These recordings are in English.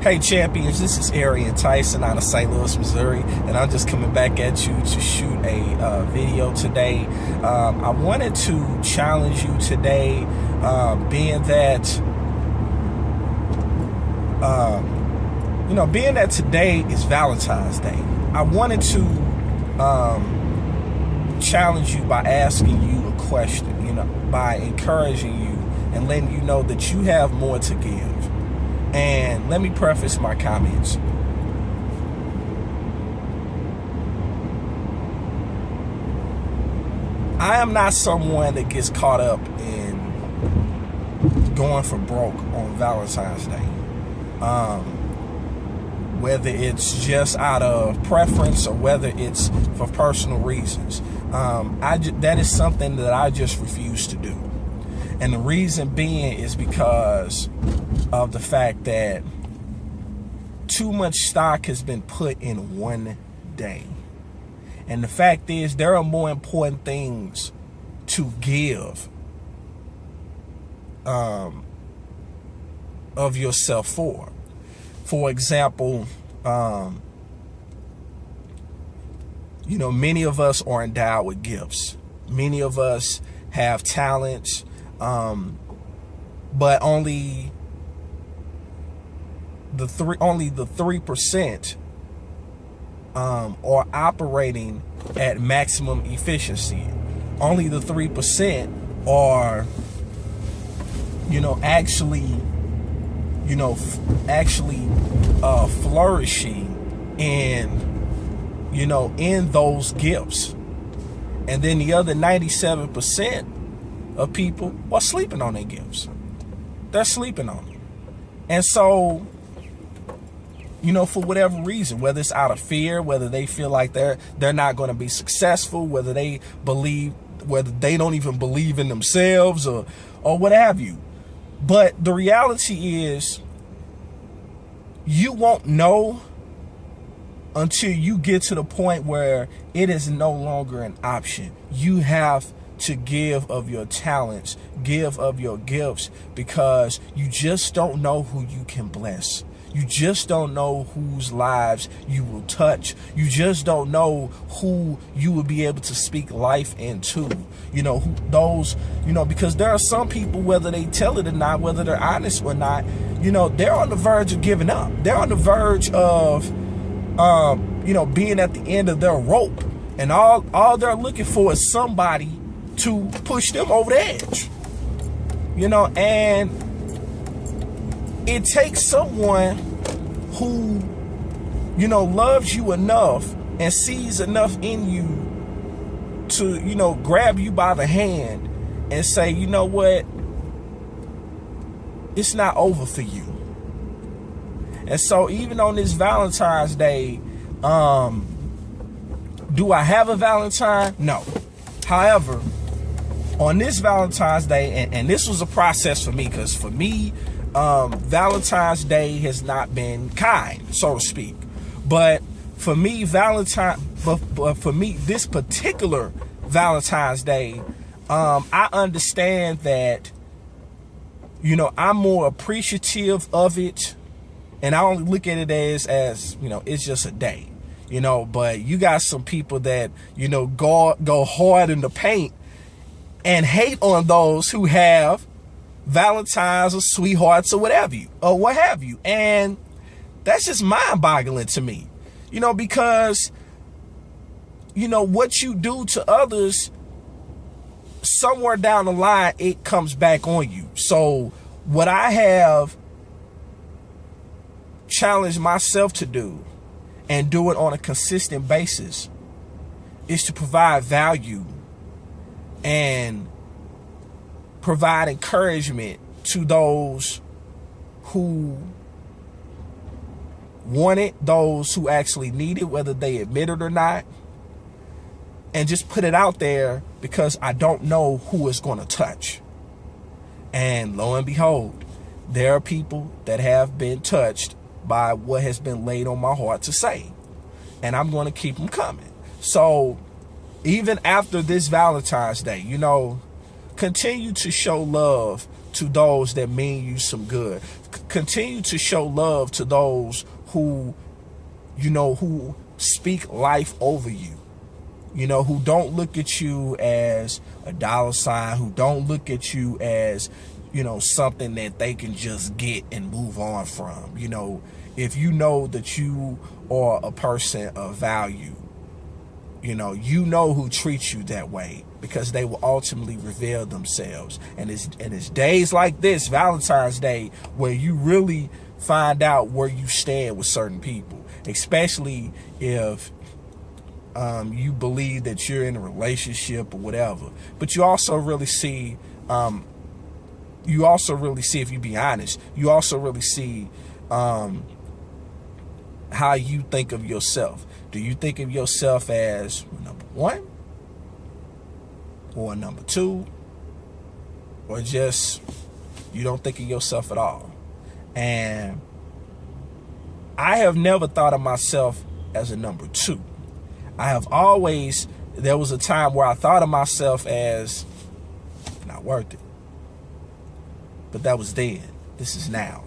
Hey champions, this is Arian Tyson out of St. Louis, Missouri, and I'm just coming back at you to shoot a video today. I wanted to challenge you today, being that today is Valentine's Day. I wanted to challenge you by asking you a question, by encouraging you and letting you know that you have more to give. And let me preface my comments. I am not someone that gets caught up in going for broke on Valentine's Day. Whether it's just out of preference or whether it's for personal reasons. That is something that I just refuse to do. And the reason being is because of the fact that too much stock has been put in one day. And the fact is, there are more important things to give of yourself for. For example, many of us are endowed with gifts. Many of us have talents, but only the 3% are operating at maximum efficiency. Only the 3% are, actually flourishing in those gifts. And then the other 97% of people are sleeping on their gifts. They're sleeping on them. And so, for whatever reason, whether it's out of fear, whether they feel like they're not going to be successful, whether they don't even believe in themselves or what have you. But the reality is, you won't know until you get to the point where it is no longer an option. You have to give of your talents, give of your gifts, because you just don't know who you can bless. You just don't know whose lives you will touch. You just don't know who you will be able to speak life into. Because there are some people, whether they tell it or not, whether they're honest or not, they're on the verge of giving up. They're on the verge of, being at the end of their rope. And all they're looking for is somebody to push them over the edge. And it takes someone who, loves you enough and sees enough in you to, grab you by the hand and say, you know what? It's not over for you. And so even on this Valentine's Day, do I have a Valentine? No. However, on this Valentine's Day, and this was a process for me, because for me, Valentine's Day has not been kind, so to speak. But for me, this particular Valentine's Day, I understand that, I'm more appreciative of it, and I only look at it as it's just a day, but you got some people that, go hard in the paint and hate on those who have Valentines or sweethearts or what have you. And that's just mind-boggling to me, because, what you do to others, somewhere down the line, it comes back on you. So what I have challenged myself to do, and do it on a consistent basis, is to provide value and provide encouragement to those who want it, those who actually need it, whether they admit it or not, and just put it out there, because I don't know who it's going to touch. And lo and behold, there are people that have been touched by what has been laid on my heart to say, and I'm going to keep them coming. So even after this Valentine's Day, continue to show love to those that mean you some good. continue to show love to those who, you know, who speak life over you. You know, who don't look at you as a dollar sign, who don't look at you as, you know, something that they can just get and move on from. You know, if you know that you are a person of value, you know who treats you that way, because they will ultimately reveal themselves. And it's days like this, Valentine's Day, where you really find out where you stand with certain people, especially if you believe that you're in a relationship or whatever. But you also really see, if you be honest, you also really see how you think of yourself. Do you think of yourself as number one, or number two, or just you don't think of yourself at all? And I have never thought of myself as a number two. I have always, there was a time where I thought of myself as not worth it. But that was then. This is now.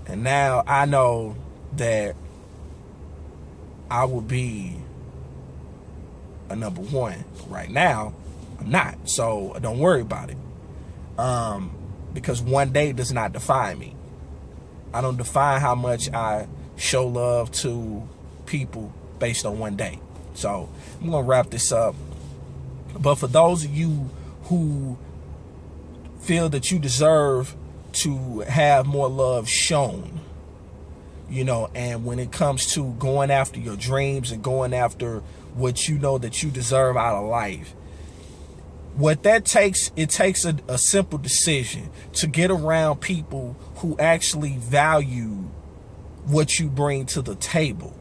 And now I know that I will be a number one. But right now, I'm not. So don't worry about it. Because one day does not define me. I don't define how much I show love to people based on one day. So I'm going to wrap this up. But for those of you who feel that you deserve to have more love shown, you know, and when it comes to going after your dreams and going after what you know that you deserve out of life, what that takes, it takes a simple decision to get around people who actually value what you bring to the table.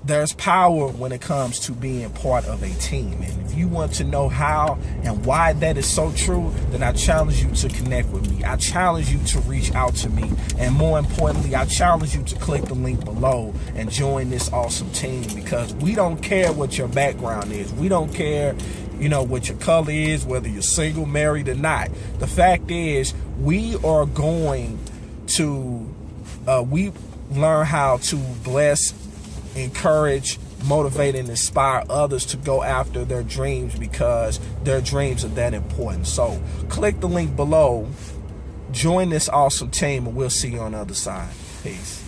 There's power when it comes to being part of a team. And if you want to know how and why that is so true, then I challenge you to connect with me. I challenge you to reach out to me. And more importantly, I challenge you to click the link below and join this awesome team, because we don't care what your background is. We don't care, you know, what your color is, whether you're single, married, or not. The fact is, we are going to, we learn how to bless, encourage, motivate, and inspire others to go after their dreams, because their dreams are that important. So click the link below, join this awesome team, and we'll see you on the other side. Peace.